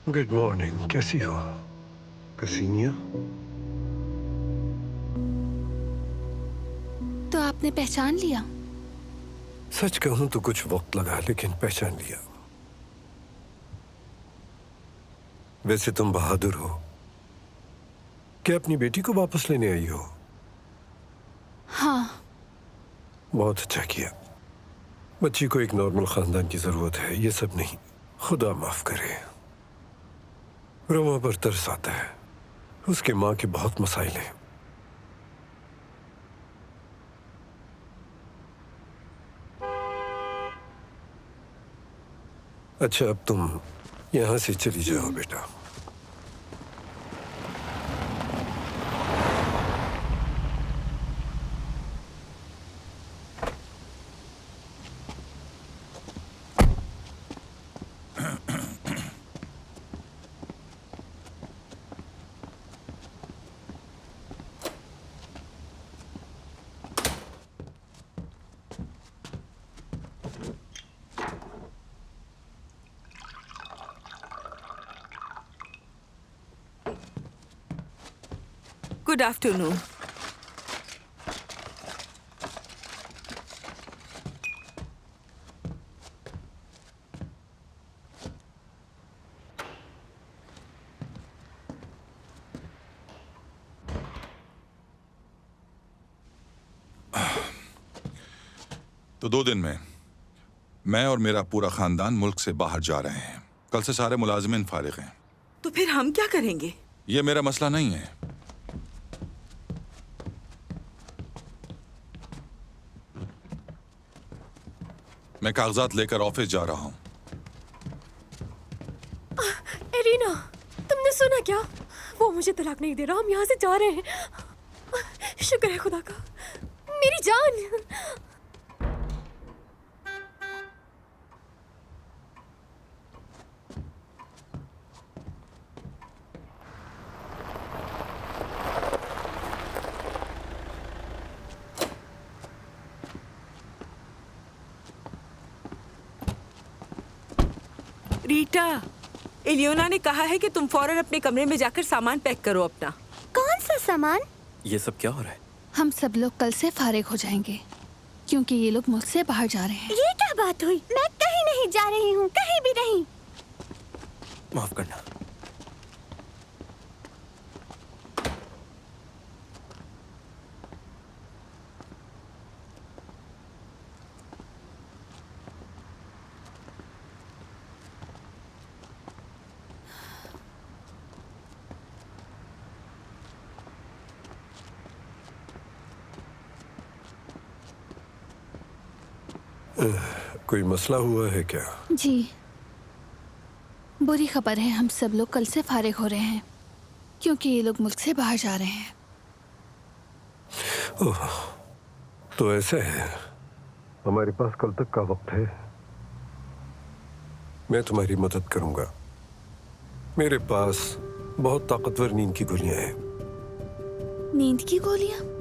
Good morning, कैसी हो कसीनिया? तो आपने पहचान लिया? सच कहूं तो कुछ वक्त लगा, लेकिन पहचान लिया। वैसे तुम बहादुर हो। क्या अपनी बेटी को वापस लेने आई हो? हाँ। बहुत अच्छा किया। बच्ची को एक नॉर्मल खानदान की जरूरत है, ये सब नहीं। खुदा माफ करे। रोमा पर तरस आता है। उसके माँ के बहुत मसाइल हैं। अच्छा, अब तुम यहां से चली जाओ बेटा। Good afternoon. तो 2 दिन में मैं और मेरा पूरा खानदान मुल्क से बाहर जा रहे हैं। कल से सारे मुलाजिमिन फारिग हैं। तो फिर हम क्या करेंगे? ये मेरा मसला नहीं है। मैं कागजात लेकर ऑफिस जा रहा हूं। एरिना, तुमने सुना क्या? वो मुझे तलाक नहीं दे रहा। हम यहाँ से जा रहे हैं। शुक्र है खुदा का। मेरी जान। रीटा, एलियोना ने कहा है कि तुम फौरन अपने कमरे में जाकर सामान पैक करो अपना। कौन सा सामान? ये सब क्या हो रहा है? हम सब लोग कल से फारिग हो जाएंगे क्योंकि ये लोग मुल्क से बाहर जा रहे हैं। ये क्या बात हुई? मैं कहीं नहीं जा रही हूँ, कहीं भी नहीं। माफ करना। कोई मसला हुआ है क्या? जी, बुरी खबर है। हम सब लोग कल से फारिग हो रहे हैं क्योंकि ये लोग मुल्क से बाहर जा रहे हैं। ओह, तो ऐसा है। हमारे पास कल तक का वक्त है। मैं तुम्हारी मदद करूंगा। मेरे पास बहुत ताकतवर नींद की गोलियां हैं। नींद की गोलियां?